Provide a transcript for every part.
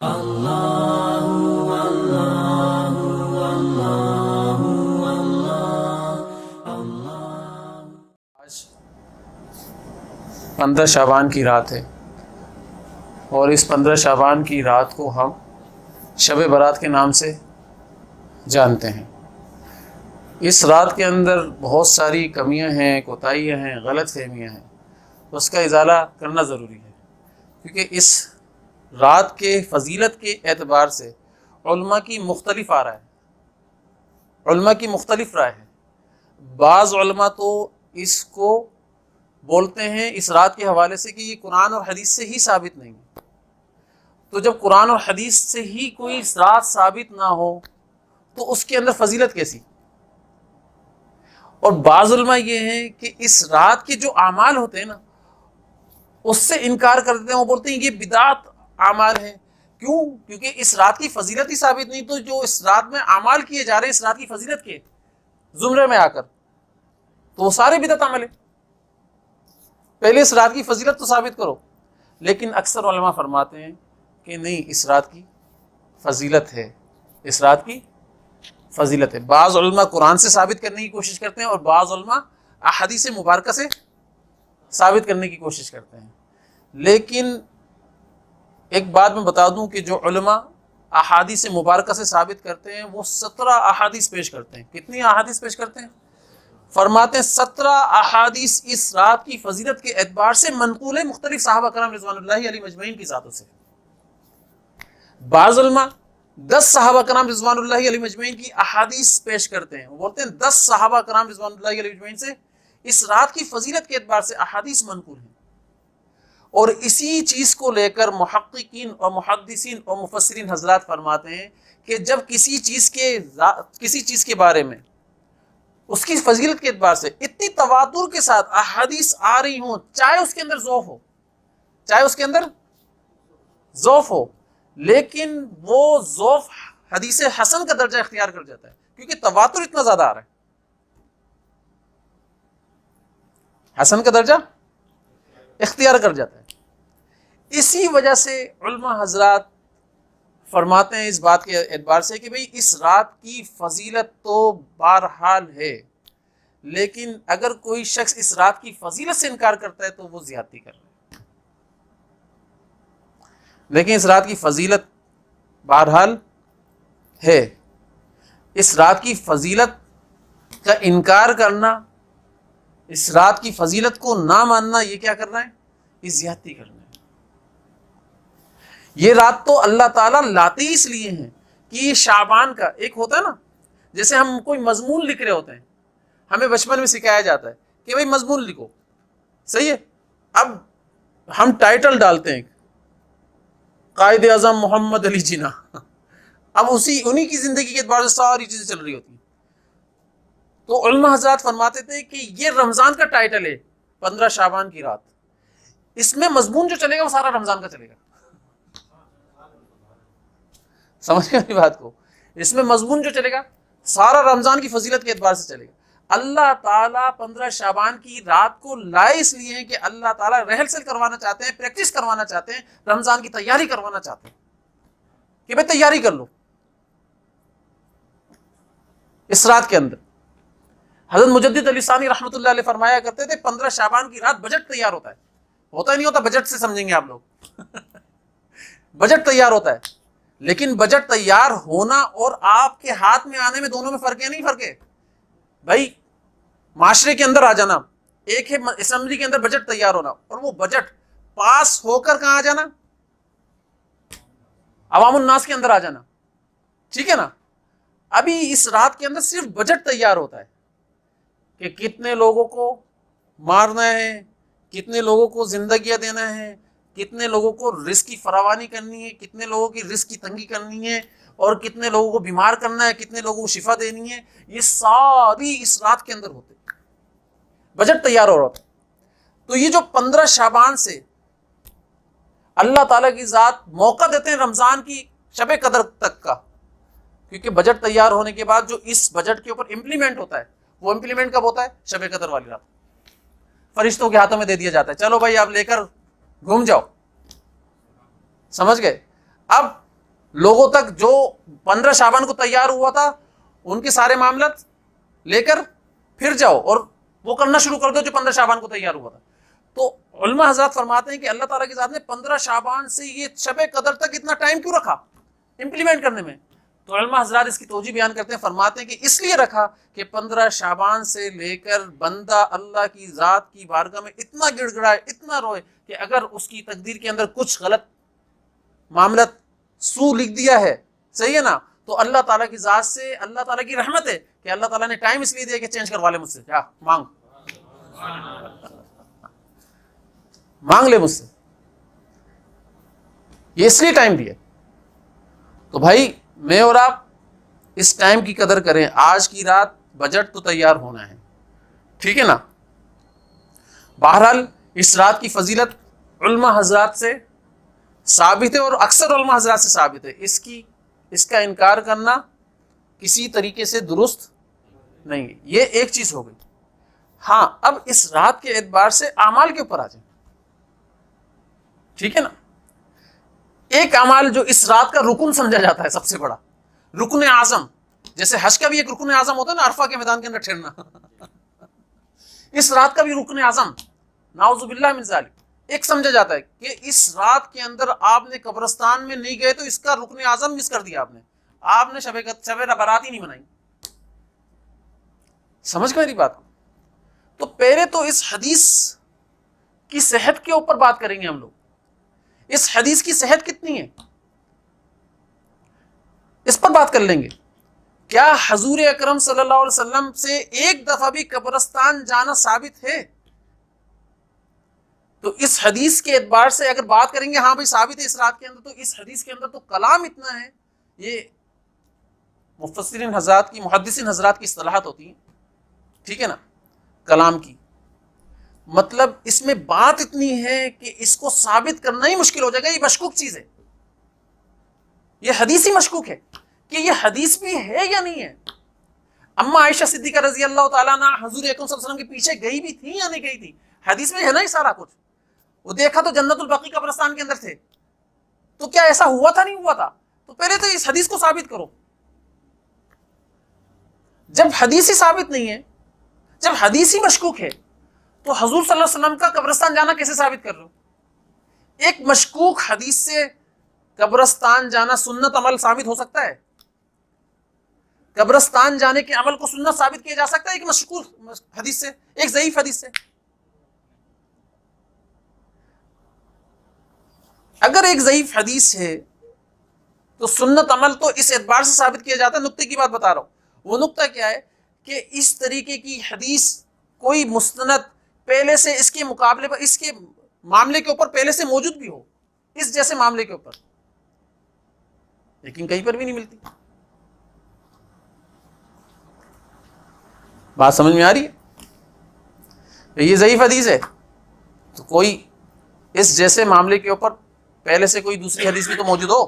آج 15 شعبان کی رات ہے، اور اس 15 شعبان کی رات کو ہم شب برات کے نام سے جانتے ہیں۔ اس رات کے اندر بہت ساری کمیاں ہیں، کوتاہیاں ہیں، غلط فہمیاں ہیں، اس کا ازالہ کرنا ضروری ہے، کیونکہ اس رات کے فضیلت کے اعتبار سے علماء کی مختلف آراء ہے، علماء کی مختلف رائے ہے۔ بعض علماء تو اس کو بولتے ہیں اس رات کے حوالے سے کہ یہ قرآن اور حدیث سے ہی ثابت نہیں ہے۔ تو جب قرآن اور حدیث سے ہی کوئی اس رات ثابت نہ ہو تو اس کے اندر فضیلت کیسی؟ اور بعض علماء یہ ہیں کہ اس رات کے جو اعمال ہوتے ہیں نا، اس سے انکار کر دیتے ہیں، وہ بولتے ہیں یہ بدعت اعمال ہیں۔ کیوں؟ کیونکہ اس رات کی فضیلت ہی ثابت نہیں، تو جو اس رات میں اعمال کیے جا رہے ہیں اس رات کی فضیلت کے زمرے میں آ کر، تو وہ سارے بدعت عمل ہیں۔ پہلے اس رات کی فضیلت تو ثابت کرو۔ لیکن اکثر علماء فرماتے ہیں کہ نہیں، اس رات کی فضیلت ہے، اس رات کی فضیلت ہے۔ بعض علماء قرآن سے ثابت کرنے کی کوشش کرتے ہیں، اور بعض علماء احادیث مبارکہ سے ثابت کرنے کی کوشش کرتے ہیں۔ لیکن ایک بات میں بتا دوں کہ جو علماء احادیث مبارکہ سے ثابت کرتے ہیں وہ 17 احادیث پیش کرتے ہیں۔ کتنی احادیث پیش کرتے ہیں؟ فرماتے ہیں 17 احادیث اس رات کی فضیلت کے اعتبار سے منقول ہے مختلف صحابہ کرام رضوان اللہ علیہ مجمعین کی ذاتوں سے۔ بعض علماء 10 صحابہ کرام رضوان اللہ علیہ مجمعین کی احادیث پیش کرتے ہیں، وہ بولتے ہیں 10 صحابہ کرام رضوان اللہ علیہ مجمعین سے اس رات کی فضیلت کے اعتبار سے احادیث منقول ہیں۔ اور اسی چیز کو لے کر محققین اور محدثین اور مفسرین حضرات فرماتے ہیں کہ جب کسی چیز کے بارے میں اس کی فضیلت کے اعتبار سے اتنی تواتر کے ساتھ احادیث آ رہی ہوں، چاہے اس کے اندر ضعف ہو، لیکن وہ ضعف حدیث حسن کا درجہ اختیار کر جاتا ہے، کیونکہ تواتر اتنا زیادہ آ رہا ہے، حسن کا درجہ اختیار کر جاتا ہے۔ اسی وجہ سے علماء حضرات فرماتے ہیں اس بات کے اعتبار سے کہ بھئی اس رات کی فضیلت تو بہرحال ہے، لیکن اگر کوئی شخص اس رات کی فضیلت سے انکار کرتا ہے تو وہ زیادتی کر رہا ہے۔ لیکن اس رات کی فضیلت بہرحال ہے۔ اس رات کی فضیلت کا انکار کرنا، اس رات کی فضیلت کو نہ ماننا، یہ کیا کرنا ہے؟ یہ زیادتی کرنا ہے۔ یہ رات تو اللہ تعالیٰ لاتے ہی اس لیے ہیں کہ یہ شعبان کا ایک ہوتا ہے نا، جیسے ہم کوئی مضمون لکھ رہے ہوتے ہیں، ہمیں بچپن میں سکھایا جاتا ہے کہ بھئی مضمون لکھو، صحیح ہے؟ اب ہم ٹائٹل ڈالتے ہیں قائد اعظم محمد علی جناح، اب انہی کی زندگی کے اعتبار سے ساری چیزیں چل رہی ہوتی ہیں۔ تو علماء حضرات فرماتے تھے کہ یہ رمضان کا ٹائٹل ہے 15 شعبان کی رات، اس میں مضمون جو چلے گا وہ سارا رمضان کا چلے گا۔ سمجھ گئے میری بات کو؟ اس میں مضمون جو چلے گا سارا رمضان کی فضیلت کے اعتبار سے چلے گا۔ اللہ تعالیٰ 15 شعبان کی رات کو لائے اس لیے ہیں کہ اللہ تعالیٰ ریہرسل کروانا چاہتے ہیں، پریکٹس کروانا چاہتے ہیں، رمضان کی تیاری کروانا چاہتے ہیں کہ بھئی تیاری کر لو۔ اس رات کے اندر حضرت مجدد علی ثانی رحمۃ اللہ علیہ فرمایا کرتے تھے 15 شعبان کی رات بجٹ تیار ہوتا ہے، ہوتا ہی نہیں ہوتا، بجٹ سے سمجھیں گے آپ لوگ بجٹ تیار ہوتا ہے، لیکن بجٹ تیار ہونا اور آپ کے ہاتھ میں آنے میں دونوں میں فرق ہے، نہیں فرق ہے بھائی۔ معاشرے کے اندر آ جانا ایک ہے، اسمبلی کے اندر بجٹ تیار ہونا، اور وہ بجٹ پاس ہو کر کہاں آ جانا؟ عوام الناس کے اندر آ جانا، ٹھیک ہے نا؟ ابھی اس رات کے اندر صرف بجٹ تیار ہوتا ہے کہ کتنے لوگوں کو مارنا ہے، کتنے لوگوں کو زندگیاں دینا ہے، کتنے لوگوں کو رزق کی فراوانی کرنی ہے، کتنے لوگوں کی رزق کی تنگی کرنی ہے، اور کتنے لوگوں کو بیمار کرنا ہے، کتنے لوگوں کو شفا دینی ہے، یہ ساری اس رات کے اندر ہوتے، بجٹ تیار ہو رہا ہوتا۔ تو یہ جو 15 شعبان سے اللہ تعالیٰ کی ذات موقع دیتے ہیں رمضان کی شب قدر تک کا، کیونکہ بجٹ تیار ہونے کے بعد جو اس بجٹ کے اوپر امپلیمنٹ ہوتا ہے، وہ امپلیمنٹ کب ہوتا ہے؟ شب قدر والی رات، فرشتوں کے ہاتھوں میں دے دیا جاتا ہے، چلو بھائی آپ لے کر گھوم جاؤ، سمجھ گئے؟ اب لوگوں تک جو 15 شعبان کو تیار ہوا تھا ان کے سارے معاملات لے کر پھر جاؤ اور وہ کرنا شروع کر دو جو 15 شعبان کو تیار ہوا تھا. تو علماء حضرات فرماتے ہیں کہ اللہ تعالیٰ کی ذات نے 15 شعبان سے یہ شب قدر تک اتنا ٹائم کیوں رکھا امپلیمنٹ کرنے میں؟ تو علماء حضرات اس کی توجہ بیان کرتے ہیں، فرماتے ہیں کہ اس لیے رکھا کہ 15 شعبان سے لے کر بندہ اللہ کی ذات کی بارگاہ میں اتنا گڑ گڑائے، اتنا روئے کہ اگر اس کی تقدیر کے اندر کچھ غلط معاملات سو لکھ دیا ہے، صحیح ہے نا، تو اللہ تعالیٰ کی ذات سے اللہ تعالیٰ کی رحمت ہے کہ اللہ تعالیٰ نے ٹائم اس لیے دیا کہ چینج کروا لے مجھ سے، کیا مانگ مانگ لے مجھ سے، یہ اس لیے ٹائم دیا. تو بھائی میں اور آپ اس ٹائم کی قدر کریں. آج کی رات بجٹ تو تیار ہونا ہے، ٹھیک ہے نا. بہرحال اس رات کی فضیلت علماء حضرات سے ثابت ہے اور اکثر علماء حضرات سے ثابت ہے. اس کا انکار کرنا کسی طریقے سے درست نہیں ہے. یہ ایک چیز ہو گئی. ہاں اب اس رات کے اعتبار سے اعمال کے اوپر آ جائیں، ٹھیک ہے نا. ایک اعمال جو اس رات کا رکن سمجھا جاتا ہے، سب سے بڑا رکن اعظم، جیسے حج کا بھی ایک رکن اعظم ہوتا ہے نا، عرفہ کے میدان کے اندر ٹھہرنا، اس رات کا بھی رکن اعظم نعوذ باللہ من ذالک ایک سمجھا جاتا ہے کہ اس رات کے اندر آپ نے قبرستان میں نہیں گئے تو اس کا رکن اعظم مس کر دیا. آپ نے شب برات ہی نہیں منائی. سمجھ گئے میری بات کو؟ تو پہلے تو اس حدیث کی صحت کے اوپر بات کریں گے ہم لوگ. اس حدیث کی صحت کتنی ہے اس پر بات کر لیں گے. کیا حضور اکرم صلی اللہ علیہ وسلم سے ایک دفعہ بھی قبرستان جانا ثابت ہے؟ تو اس حدیث کے اعتبار سے اگر بات کریں گے ہاں بھائی ثابت ہے اس رات کے اندر، تو اس حدیث کے اندر تو کلام اتنا ہے. یہ مفسرین حضرات کی، محدثین حضرات کی اصطلاحات ہوتی ہیں، ٹھیک ہے نا، کلام کی مطلب اس میں بات اتنی ہے کہ اس کو ثابت کرنا ہی مشکل ہو جائے گا. یہ مشکوک چیز ہے، یہ حدیث ہی مشکوک ہے کہ یہ حدیث بھی ہے یا نہیں ہے. اما عائشہ صدیقہ رضی اللہ تعالیٰ عنہ حضور اکرم صلی اللہ علیہ وسلم کے پیچھے گئی بھی تھی یا نہیں گئی تھی؟ حدیث میں ہے نا یہ سارا کچھ. وہ دیکھا تو جنت البقیع قبرستان کے اندر تھے، تو کیا ایسا ہوا تھا نہیں ہوا تھا؟ تو پہلے تو اس حدیث کو ثابت کرو. جب حدیث ہی ثابت نہیں ہے، جب حدیث ہی مشکوک ہے، تو حضور صلی اللہ علیہ وسلم کا قبرستان جانا کیسے ثابت کر رہے ہو؟ ایک مشکوک حدیث سے قبرستان جانا سنت عمل ثابت ہو سکتا ہے؟ قبرستان جانے کے عمل کو سنت ثابت کیا جا سکتا ہے ایک مشکوک حدیث سے، ایک ضعیف حدیث سے؟ اگر ایک ضعیف حدیث ہے تو سنت عمل تو اس اعتبار سے ثابت کیا جاتا ہے. نقطے کی بات بتا رہا ہوں. وہ نقطہ کیا ہے کہ اس طریقے کی حدیث کوئی مستند پہلے سے اس کے مقابلے پر، اس کے معاملے کے اوپر پہلے سے موجود بھی ہو، اس جیسے معاملے کے اوپر، لیکن کہیں پر بھی نہیں ملتی. بات سمجھ میں آ رہی ہے؟ یہ ضعیف حدیث ہے تو کوئی اس جیسے معاملے کے اوپر پہلے سے کوئی دوسری حدیث بھی تو موجود ہو.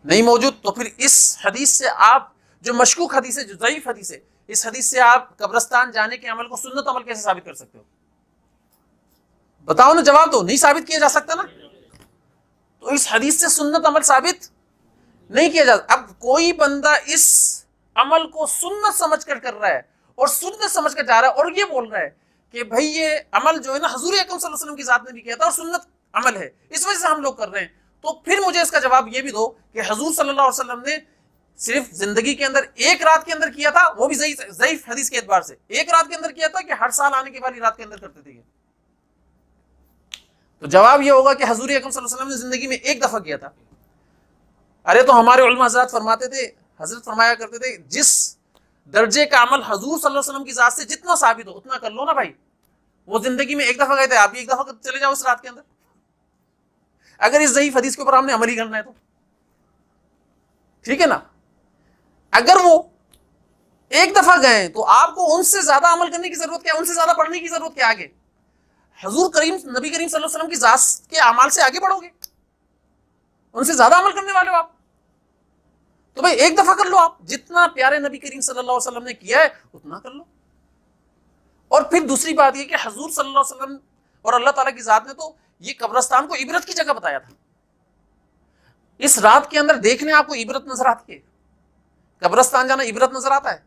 نہیں موجود تو پھر اس حدیث سے آپ، جو مشکوک حدیث ہے، جو ضعیف حدیث ہے، اس حدیث سے آپ قبرستان جانے کے عمل کو سنت عمل کیسے ثابت کر سکتے ہو؟ بتاؤ نا، جواب دو. نہیں ثابت کیا جا سکتا نا. تو اس حدیث سے سنت عمل ثابت نہیں کیا جاتا. اب کوئی بندہ اس عمل کو سنت سمجھ کر رہا ہے اور سنت سمجھ کر جا رہا ہے اور یہ بول رہا ہے کہ بھائی یہ عمل جو ہے نا حضور اکرم صلی اللہ علیہ وسلم کی ذات نے بھی کیا تھا اور سنت عمل ہے، اس وجہ سے ہم لوگ کر رہے ہیں. تو پھر مجھے اس کا جواب یہ بھی دو کہ حضور صلی اللہ علیہ وسلم نے صرف زندگی کے اندر ایک رات کے اندر کیا تھا، وہ بھی ضعیف حدیث کے اعتبار سے ایک رات کے اندر کیا تھا، کہ ہر سال آنے کے والی رات کے اندر کرتے تھے؟ تو جواب یہ ہوگا کہ حضور اکرم صلی اللہ علیہ وسلم نے زندگی میں ایک دفعہ کیا تھا. ارے تو ہمارے علماء حضرات فرماتے تھے، حضرت فرمایا کرتے تھے، جس درجے کا عمل حضور صلی اللہ علیہ وسلم کی ذات سے جتنا ثابت ہو اتنا کر لو نا بھائی. وہ زندگی میں ایک دفعہ گئے تھے، آپ بھی ایک دفعہ چلے جاؤ اس رات کے اندر، اگر اس ضعیف حدیث کے اوپر ہم نے عمل ہی کرنا ہے تو. ٹھیک ہے نا. اگر وہ ایک دفعہ گئے تو آپ کو ان سے زیادہ عمل کرنے کی ضرورت کیا، ان سے زیادہ پڑھنے کی ضرورت کیا؟ آگے حضور کریم نبی کریم صلی اللہ علیہ وسلم کی ذات کے اعمال سے آگے بڑھو گے، ان سے زیادہ عمل کرنے والے ہو آپ. تو بھائی ایک دفعہ کر لو، آپ جتنا پیارے نبی کریم صلی اللہ علیہ وسلم نے کیا ہے اتنا کر لو. اور پھر دوسری بات یہ کہ حضور صلی اللہ علیہ وسلم اور اللہ تعالیٰ کی ذات نے تو یہ قبرستان کو عبرت کی جگہ بتایا تھا. اس رات کے اندر دیکھنے آپ کو عبرت نظر آتی ہے. قبرستان جانا عبرت نظر آتا ہے.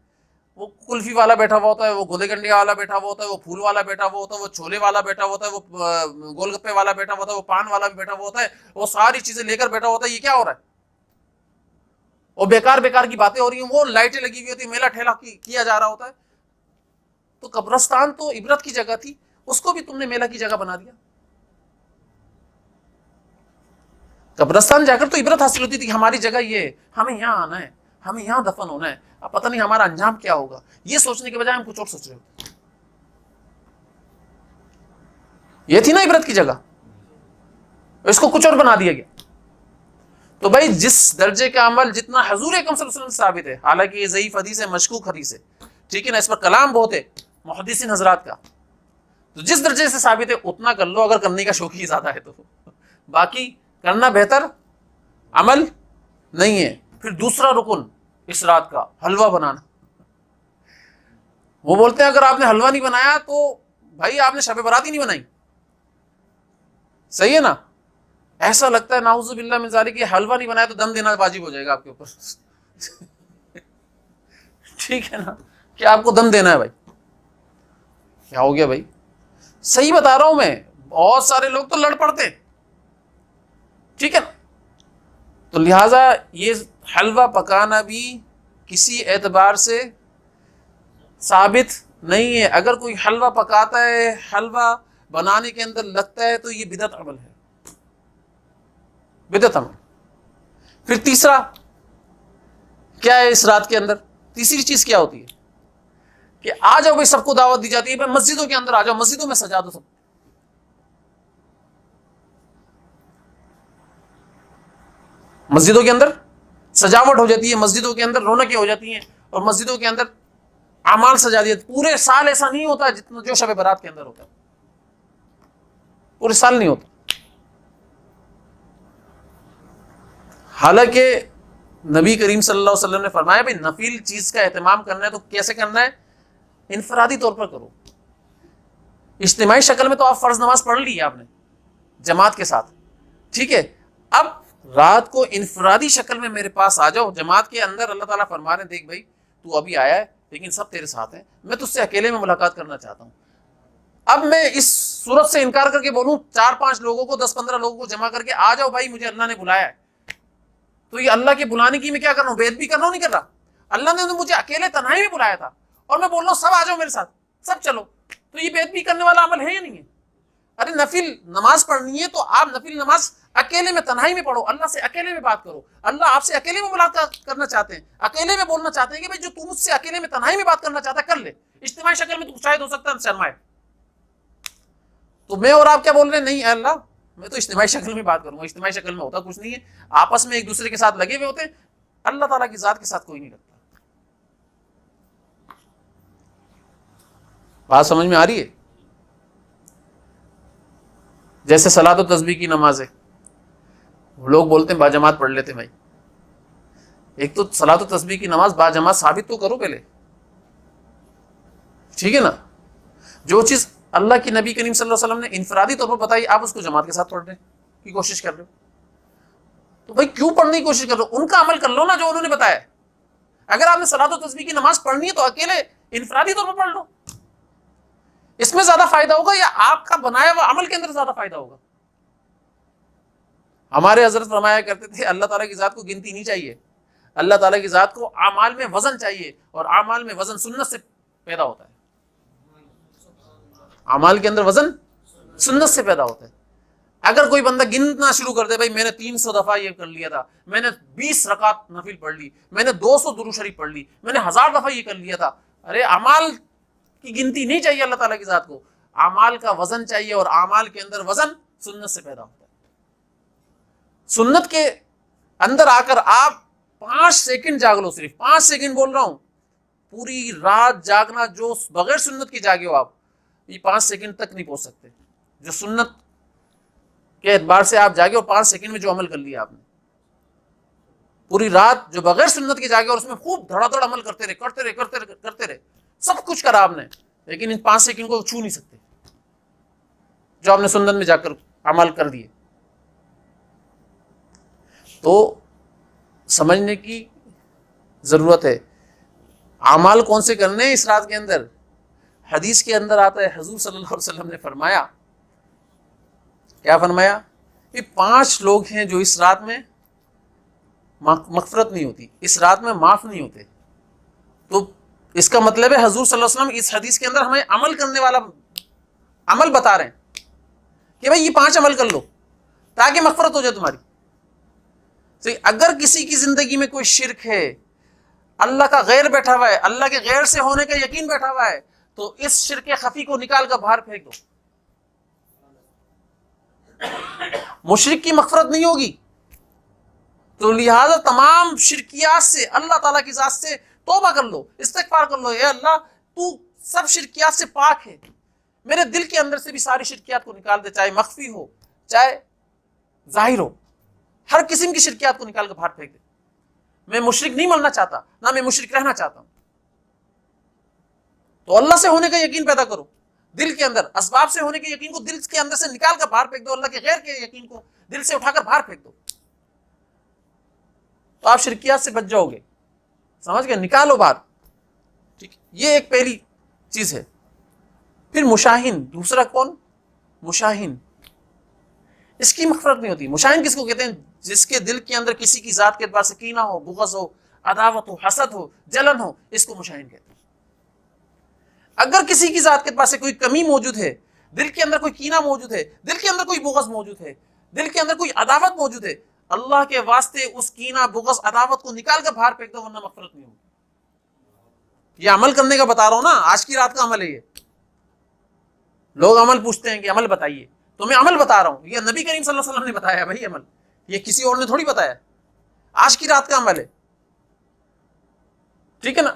وہ کلفی والا بیٹھا ہوا ہوتا ہے, وہ گولے گنڈیا والا بیٹھا ہوا ہوتا ہے, وہ پھول والا بیٹھا ہوا ہوتا ہے, وہ چھولے والا بیٹھا ہوا ہوتا ہے, وہ گول گپے والا بیٹھا ہوا ہوتا ہے, وہ پان والا بھی بیٹھا ہوا ہوتا ہے, وہ ساری چیزیں لے کر بیٹھا ہوتا ہے. یہ کیا ہو رہا ہے؟ وہ بیکار بیکار کی باتیں ہو رہی ہیں, وہ لائٹیں لگی ہوئی ہوتی ہیں, میلہ ٹھیلا کیا جا رہا ہوتا ہے. تو قبرستان تو عبرت کی جگہ تھی, اس کو بھی تم نے میلہ کی جگہ بنا دیا. قبرستان جا کر تو عبرت حاصل ہوتی تھی کہ ہماری جگہ یہ ہے, ہمیں یہاں آنا ہے, ہمیں یہاں دفن ہونا ہے, اب پتہ نہیں ہمارا انجام کیا ہوگا. یہ سوچنے کے بجائے ہم کچھ اور سوچ رہے ہوتے. یہ تھی نا عبرت کی جگہ, اس کو کچھ اور بنا دیا گیا. تو بھائی جس درجے کا عمل جتنا حضور اکرم صلی اللہ علیہ وسلم سے ثابت ہے, حالانکہ یہ ضعیف حدیث ہے, مشکوک حدیث ہے, ٹھیک ہے نا, اس پر کلام بہت ہے محدثین حضرات کا, تو جس درجے سے ثابت ہے اتنا کر لو اگر کرنے کا شوق ہی زیادہ ہے تو. باقی کرنا بہتر عمل نہیں ہے. پھر دوسرا رکن اس رات کا حلوہ بنانا. وہ بولتے ہیں اگر آپ نے حلوہ نہیں بنایا تو بھائی آپ نے شب برات ہی نہیں بنائی. صحیح ہے نا؟ ایسا لگتا ہے نعوذ باللہ من ذالک کہ حلوہ نہیں بنایا تو دم دینا واجب ہو جائے گا آپ کے اوپر. ٹھیک ہے نا, کہ آپ کو دم دینا ہے. بھائی کیا ہو گیا بھائی؟ صحیح بتا رہا ہوں میں, بہت سارے لوگ تو لڑ پڑتے ہیں, ٹھیک ہے نا. تو لہٰذا یہ حلوہ پکانا بھی کسی اعتبار سے ثابت نہیں ہے. اگر کوئی حلوہ پکاتا ہے, حلوہ بنانے کے اندر لگتا ہے, تو یہ بدعت عمل ہے, بدعت عمل. پھر تیسرا کیا ہے اس رات کے اندر؟ تیسری چیز کیا ہوتی ہے کہ آ جاؤ بھائی, سب کو دعوت دی جاتی ہے, بھائی مسجدوں کے اندر آ جاؤ, مسجدوں میں سجا دو سب. مسجدوں کے اندر سجاوٹ ہو جاتی ہے, مسجدوں کے اندر رونقیں ہو جاتی ہیں, اور مسجدوں کے اندر اعمال سجا دیے. پورے سال ایسا نہیں ہوتا جتنا جو شب برات کے اندر ہوتا ہے, پورے سال نہیں ہوتا. حالانکہ نبی کریم صلی اللہ علیہ وسلم نے فرمایا بھائی نفل چیز کا اہتمام کرنا ہے تو کیسے کرنا ہے؟ انفرادی طور پر کرو. اجتماعی شکل میں تو آپ فرض نماز پڑھ لی ہے آپ نے جماعت کے ساتھ, ٹھیک ہے. اب رات کو انفرادی شکل میں میرے پاس آ جاؤ جماعت کے اندر. اللہ تعالیٰ فرما رہے ہیں دیکھ بھائی تو ابھی آیا ہے لیکن سب تیرے ساتھ ہیں, میں تجھ سے اکیلے میں ملاقات کرنا چاہتا ہوں. اب میں اس صورت سے انکار کر کے بولوں 4-5 لوگوں کو 10-15 لوگوں کو جمع کر کے آ جاؤ بھائی مجھے اللہ نے بلایا ہے, تو یہ اللہ کے بلانے کی میں کیا کر رہا ہوں؟ بیعت بھی کر رہا ہوں نہیں کر رہا. اللہ نے مجھے اکیلے تنہائی میں بلایا تھا اور میں بول رہا ہوں سب آ جاؤ میرے ساتھ, سب چلو, تو یہ بیعت بھی کرنے والا عمل ہے یا نہیں ہے؟ ارے نفل نماز پڑھنی ہے تو آپ نفل نماز اکیلے میں تنہائی میں پڑھو, اللہ سے اکیلے میں بات کرو. اللہ آپ سے اکیلے میں ملاقات کرنا چاہتے ہیں, اکیلے میں بولنا چاہتے ہیں کہ بھائی جو تم مجھ سے اکیلے میں تنہائی میں بات کرنا چاہتا ہے کر لے. اجتماعی شکل میں تو شاید ہو سکتا ہے شرمائے. تو میں اور آپ کیا بول رہے ہیں؟ نہیں اے اللہ میں تو اجتماعی شکل میں بات کروں گا. اجتماعی شکل میں ہوتا کچھ نہیں ہے, آپس میں ایک دوسرے کے ساتھ لگے ہوئے ہوتے ہیں, اللہ تعالیٰ کی ذات کے ساتھ کوئی نہیں لگتا. بات سمجھ میں آ رہی ہے؟ جیسے صلاۃ و تسبیح کی نماز ہے, لوگ بولتے ہیں باجماعت پڑھ لیتے. بھائی ایک تو صلاۃ و تسبیح کی نماز باجماعت ثابت تو کرو پہلے, ٹھیک ہے نا. جو چیز اللہ کی نبی کریم صلی اللہ علیہ وسلم نے انفرادی طور پر بتائی آپ اس کو جماعت کے ساتھ پڑھنے کی کوشش کر رہے ہو, تو بھائی کیوں پڑھنے کی کوشش کر رہے ہو؟ ان کا عمل کر لو نا جو انہوں نے بتایا. اگر آپ نے صلاۃ و تسبیح کی نماز پڑھنی ہے تو اکیلے انفرادی طور پر پڑھ لو, اس میں زیادہ فائدہ ہوگا یا آپ کا بنایا ہوا عمل کے اندر زیادہ فائدہ ہوگا؟ ہمارے حضرت فرمایا کرتے تھے اللہ تعالیٰ کی ذات کو گنتی نہیں چاہیے, اللہ تعالیٰ کی ذات کو اعمال میں وزن چاہیے, اور اعمال میں وزن سنت سے پیدا ہوتا ہے. اعمال کے اندر وزن سنت سے پیدا ہوتا ہے. اگر کوئی بندہ گننا شروع کر دے بھائی میں نے 300 دفعہ یہ کر لیا تھا, میں نے 20 رکعت نفل پڑھ لی, میں نے 200 درود شریف پڑھ لی, میں نے 1000 دفعہ یہ کر لیا تھا, ارے اعمال کی گنتی نہیں چاہیے اللہ تعالیٰ کی ذات کو, اعمال کا وزن چاہیے, اور اعمال کے اندر وزن سنت سے پیدا ہوتا ہے. سنت کے اندر آ کر آپ 5 سیکنڈ جاگ لو, صرف 5 سیکنڈ بول رہا ہوں, پوری رات جاگنا جو بغیر سنت کی جاگے ہو آپ, یہ 5 سیکنڈ تک نہیں پہنچ سکتے. جو سنت کے اعتبار سے آپ جاگے اور 5 سیکنڈ میں جو عمل کر لیا آپ نے, پوری رات جو بغیر سنت کی جاگے اور اس میں خوب دھڑا دھڑ عمل کرتے رہے, سب کچھ کرا آپ نے, لیکن ان 5 سیکنڈ کو چھو نہیں سکتے جو آپ نے سنت میں جا کر عمل کر دیے. تو سمجھنے کی ضرورت ہے اعمال کون سے کرنے ہیں اس رات کے اندر. حدیث کے اندر آتا ہے حضور صلی اللہ علیہ وسلم نے فرمایا, کیا فرمایا, کہ 5 لوگ ہیں جو اس رات میں مغفرت نہیں ہوتی, اس رات میں معاف نہیں ہوتے. تو اس کا مطلب ہے حضور صلی اللہ علیہ وسلم اس حدیث کے اندر ہمیں عمل کرنے والا عمل بتا رہے ہیں کہ بھائی یہ 5 عمل کر لو تاکہ مغفرت ہو جائے تمہاری. تو اگر کسی کی زندگی میں کوئی شرک ہے, اللہ کا غیر بیٹھا ہوا ہے, اللہ کے غیر سے ہونے کا یقین بیٹھا ہوا ہے, تو اس شرک خفی کو نکال کر باہر پھینک دو. مشرک کی مغفرت نہیں ہوگی, تو لہذا تمام شرکیات سے اللہ تعالیٰ کی ذات سے توبہ کر لو, استغفار کر لو, اے اللہ تو سب شرکیات سے پاک ہے, میرے دل کے اندر سے بھی ساری شرکیات کو نکال دے, چاہے مخفی ہو چاہے ظاہر ہو, ہر قسم کی شرکیات کو نکال کر باہر پھینک دے. میں مشرک نہیں مرنا چاہتا, نہ میں مشرک رہنا چاہتا ہوں. تو اللہ سے ہونے کا یقین پیدا کرو دل کے اندر, اسباب سے ہونے کے یقین کو دل کے اندر سے نکال کر باہر پھینک دو, اللہ کے غیر کے یقین کو دل سے اٹھا کر باہر پھینک دو, تو آپ شرکیات سے بچ جاؤ گے. سمجھ گئے, نکالو باہر. ٹھیک, یہ ایک پہلی چیز ہے. پھر مشاہین, دوسرا کون؟ مشاہین, اس کی مغفرت نہیں ہوتی. مشاہین کس کو کہتے ہیں؟ جس کے دل کے اندر کسی کی ذات کے اعتبار سے کینہ ہو, بغض ہو, عداوت ہو, حسد ہو, جلن ہو, اس کو مشاہین کہتے ہیں. اگر کسی کی ذات کے اعتبار سے کوئی کمی موجود ہے, دل کے اندر کوئی کینہ موجود ہے, دل کے اندر کوئی بغض موجود ہے, دل کے اندر کوئی عداوت موجود ہے, اللہ کے واسطے اس کینہ, بغض, عداوت کو نکال کر باہر پھینک دو, ورنہ مغفرت نہیں ہوگی. یہ عمل کرنے کا بتا رہا ہوں نا, آج کی رات کا عمل ہے یہ. لوگ عمل پوچھتے ہیں کہ عمل بتائیے, تو میں عمل بتا رہا ہوں. یہ نبی کریم صلی اللہ علیہ وسلم نے بتایا بھائی عمل, یہ کسی اور نے تھوڑی بتایا. آج کی رات کا عمل ہے, ٹھیک ہے نا.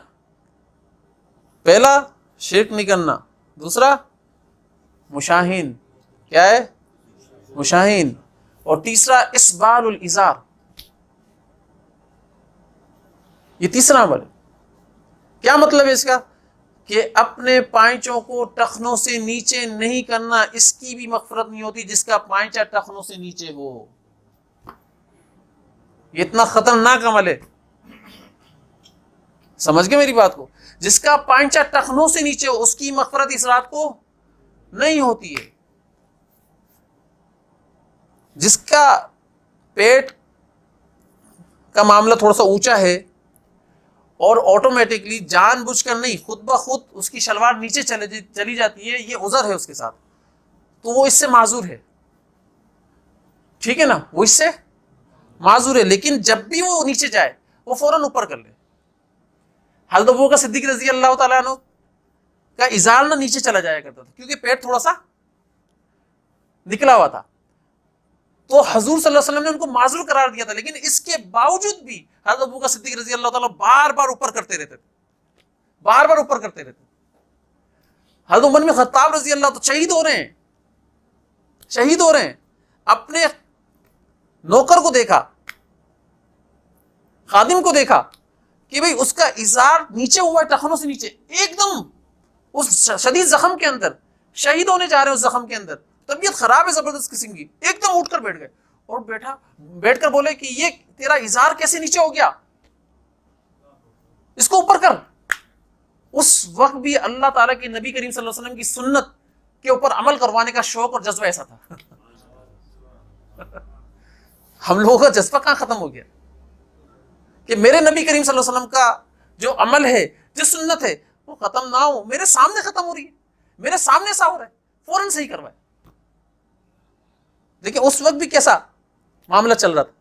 پہلا شرک نہیں کرنا, دوسرا مشاہین, کیا ہے؟ مشاہین, اور تیسرا اسبال الازار, یہ تیسرا عمل ہے. کیا مطلب ہے اس کا؟ کہ اپنے پائنچوں کو ٹخنوں سے نیچے نہیں کرنا, اس کی بھی مغفرت نہیں ہوتی جس کا پائنچا ٹخنوں سے نیچے ہو. یہ اتنا خطرناک عمل ہے, سمجھ گئے میری بات کو؟ جس کا پائنچا ٹخنوں سے نیچے ہو, اس کی مغفرت اس رات کو نہیں ہوتی ہے. جس کا پیٹ کا معاملہ تھوڑا سا اونچا ہے اور آٹومیٹکلی جان بوجھ کر نہیں, خود بخود اس کی شلوار نیچے چلی جاتی ہے, یہ عذر ہے اس کے ساتھ, تو وہ اس سے معذور ہے. ٹھیک ہے نا, وہ اس سے معذور ہے. لیکن جب بھی وہ نیچے جائے وہ فوراً اوپر کر لے. حضرت ابوبکر صدیق رضی اللہ تعالیٰ عنہ کا ازار نہ نیچے چلا جایا کرتا تھا کیونکہ پیٹ تھوڑا سا نکلا ہوا تھا, تو حضور صلی اللہ علیہ وسلم نے ان کو معذور قرار دیا تھا. لیکن اس کے باوجود بھی حضرت ابوبکر صدیق رضی اللہ تعالیٰ بار بار اوپر کرتے رہتے تھے, بار بار اوپر کرتے رہتے. حضرت عمر بن خطاب رضی اللہ تو شہید ہو رہے ہیں, شہید ہو رہے ہیں, اپنے نوکر کو دیکھا, خادم کو دیکھا کہ بھئی اس کا ازار نیچے ہوا ہے, ٹخنوں سے نیچے, ایک دم اس شدید زخم کے اندر, شہید ہونے جا رہے ہیں اس زخم کے اندر, طبیعت خراب ہے زبردست قسم کی, ایک دم اٹھ کر بیٹھ گئے اور بیٹھ کر بولے کہ یہ تیرا ازار کیسے نیچے ہو گیا, اس کو اوپر کر. اس وقت بھی اللہ تعالیٰ کے نبی کریم صلی اللہ علیہ وسلم کی سنت کے اوپر عمل کروانے کا شوق اور جذبہ ایسا تھا. ہم لوگوں کا جذبہ کہاں ختم ہو گیا کہ میرے نبی کریم صلی اللہ علیہ وسلم کا جو عمل ہے, جو سنت ہے, وہ ختم نہ ہو, میرے سامنے ختم ہو رہی ہے, میرے سامنے ایسا ہو رہا ہے, فوراً صحیح کروائے. دیکھیں اس وقت بھی کیسا معاملہ چل رہا تھا.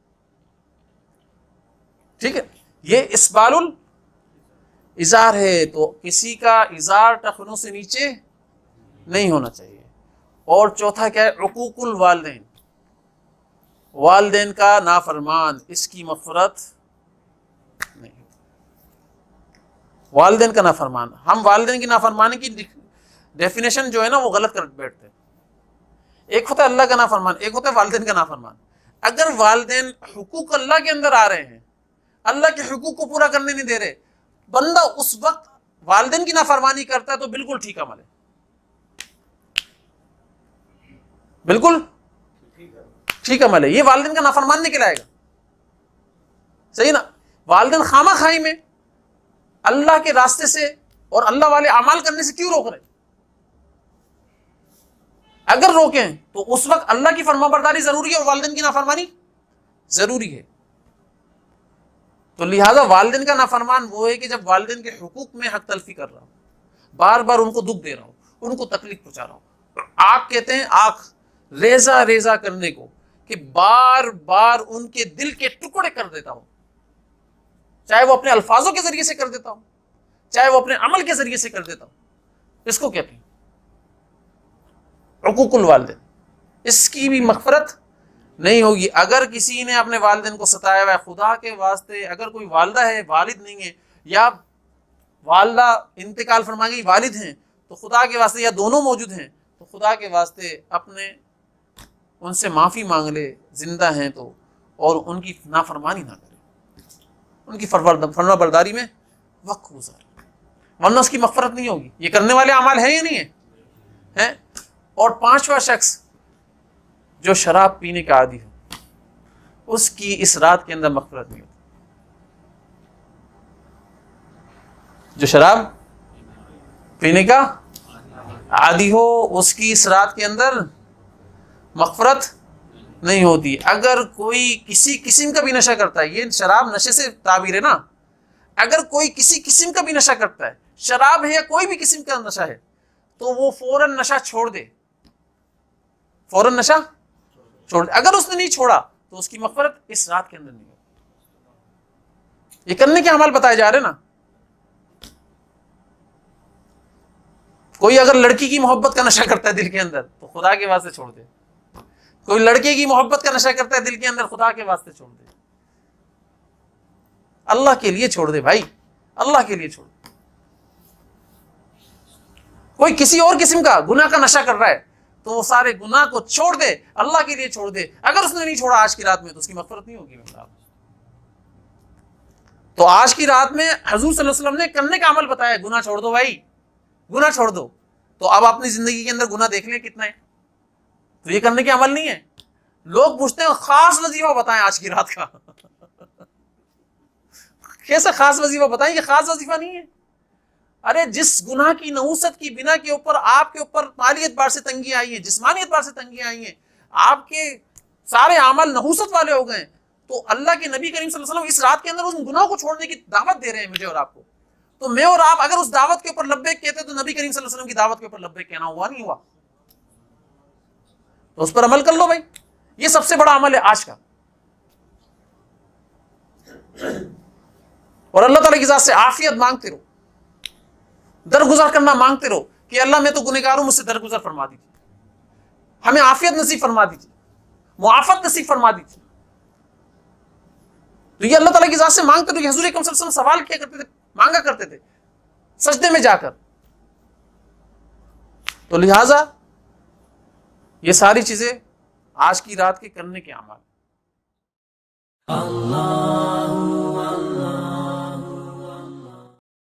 ٹھیک ہے, یہ اسبال الازار ہے, تو کسی کا ازار ٹخنوں سے نیچے نہیں ہونا چاہیے. اور چوتھا کیا ہے؟ عقوق الوالدین, والدین کا نافرمان, اس کی مغفرت نہیں. والدین کا نافرمان, ہم والدین کی نافرمانی کی ڈیفینیشن جو ہے نا وہ غلط کر بیٹھتے ہیں. ایک ہوتا ہے اللہ کا نافرمان, ایک ہوتا ہے والدین کا نافرمان. اگر والدین حقوق اللہ کے اندر آ رہے ہیں, اللہ کے حقوق کو پورا کرنے نہیں دے رہے, بندہ اس وقت والدین کی نافرمانی کرتا ہے تو بالکل ٹھیک عمل ہے, بالکل ٹھیک عمل ہے. یہ والدین کا نافرمان نہیں کہلائے گا. صحیح نا؟ والدین خامہ خواہی میں اللہ کے راستے سے اور اللہ والے اعمال کرنے سے کیوں روک رہے؟ اگر روکیں تو اس وقت اللہ کی فرما برداری ضروری ہے اور والدین کی نافرمانی ضروری ہے. تو لہٰذا والدین کا نافرمان وہ ہے کہ جب والدین کے حقوق میں حق تلفی کر رہا ہوں، بار بار ان کو دکھ دے رہا ہوں، ان کو تکلیف پہنچا رہا ہوں. آنکھ کہتے ہیں آنکھ ریزہ ریزہ کرنے کو، کہ بار بار ان کے دل کے ٹکڑے کر دیتا ہوں، چاہے وہ اپنے الفاظوں کے ذریعے سے کر دیتا ہوں، چاہے وہ اپنے عمل کے ذریعے سے کر دیتا ہوں. اس کو کہتے ہیں حقوق الوالدین. اس کی بھی مغفرت نہیں ہوگی. اگر کسی نے اپنے والدین کو ستایا ہوا ہے، خدا کے واسطے اگر کوئی والدہ ہے والد نہیں ہے، یا والدہ انتقال فرما گئی والد ہیں، تو خدا کے واسطے، یا دونوں موجود ہیں، تو خدا کے واسطے اپنے ان سے معافی مانگ لے زندہ ہیں تو، اور ان کی نافرمانی نہ کرے، ان کی فرما برداری میں وقت گزارے، ورنہ اس کی مغفرت نہیں ہوگی. یہ کرنے والے اعمال ہیں یا نہیں ہیں؟ اور پانچواں شخص جو شراب پینے کا عادی ہو، اس کی اس رات کے اندر مغفرت نہیں ہوتی. جو شراب پینے کا عادی ہو، اس کی اس رات کے اندر مغفرت نہیں ہوتی. اگر کوئی کسی قسم کا بھی نشہ کرتا ہے، یہ شراب نشے سے تعبیر ہے نا، اگر کوئی کسی قسم کا بھی نشہ کرتا ہے، شراب ہے یا کوئی بھی قسم کا نشہ ہے، تو وہ فوراً نشہ چھوڑ دے، فوراً نشہ چھوڑ دے. اگر اس نے نہیں چھوڑا تو اس کی مغفرت اس رات کے اندر نہیں ہوتی. یہ کرنے کے اعمال بتائے جا رہے نا. کوئی اگر لڑکی کی محبت کا نشہ کرتا ہے دل کے اندر، تو خدا کے واسطے چھوڑ دے. کوئی لڑکے کی محبت کا نشہ کرتا ہے دل کے اندر، خدا کے واسطے چھوڑ دے. اللہ کے لیے چھوڑ دے بھائی، اللہ کے لیے چھوڑ دے. کوئی کسی اور قسم کا گناہ کا نشہ کر رہا ہے، تو وہ سارے گناہ کو چھوڑ دے، اللہ کے لیے چھوڑ دے. اگر اس نے نہیں چھوڑا آج کی رات میں، تو اس کی مغفرت نہیں ہوگی. تو آج کی رات میں حضور صلی اللہ علیہ وسلم نے کرنے کا عمل بتایا، گناہ چھوڑ دو بھائی، گناہ چھوڑ دو. تو اب اپنی زندگی کے اندر گناہ دیکھ لیں کتنا ہے. تو یہ کرنے کے عمل نہیں ہے. لوگ پوچھتے ہیں خاص وظیفہ بتائیں آج کی رات کا. کیسے خاص وظیفہ بتائیں؟ یہ خاص وظیفہ نہیں ہے. ارے جس گناہ کی نحوست کی بنا کے اوپر آپ کے اوپر مالی اعتبار سے تنگی آئی ہے، جسمانی اعتبار سے تنگی آئی ہیں، آپ کے سارے اعمال نحوست والے ہو گئے، تو اللہ کے نبی کریم صلی اللہ علیہ وسلم اس رات کے اندر اس گناہ کو چھوڑنے کی دعوت دے رہے ہیں مجھے اور آپ کو. تو میں اور آپ اگر اس دعوت کے اوپر لبیک کہتے تو نبی کریم صلی اللہ علیہ وسلم کی دعوت کے اوپر لبیک کہنا ہوا نہیں ہوا؟ تو اس پر عمل کر لو بھائی. یہ سب سے بڑا عمل ہے آج کا. اور اللہ تعالیٰ کی ذات سے عافیت مانگتے رہو، درگزر کرنا مانگتے رہو کہ اللہ میں تو گنہگار ہوں، مجھ سے درگزر فرما دیجیے، ہمیں عافیت نصیب فرما دیجیے، معافت نصیب فرما دیجیے. تو یہ اللہ تعالیٰ کی ذات سے مانگتے رہو. حضور اکرم صلی اللہ علیہ وسلم سوال کیا کرتے تھے، مانگا کرتے تھے سجدے میں جا کر. تو لہٰذا یہ ساری چیزیں آج کی رات کے کرنے کے اعمال. اللہ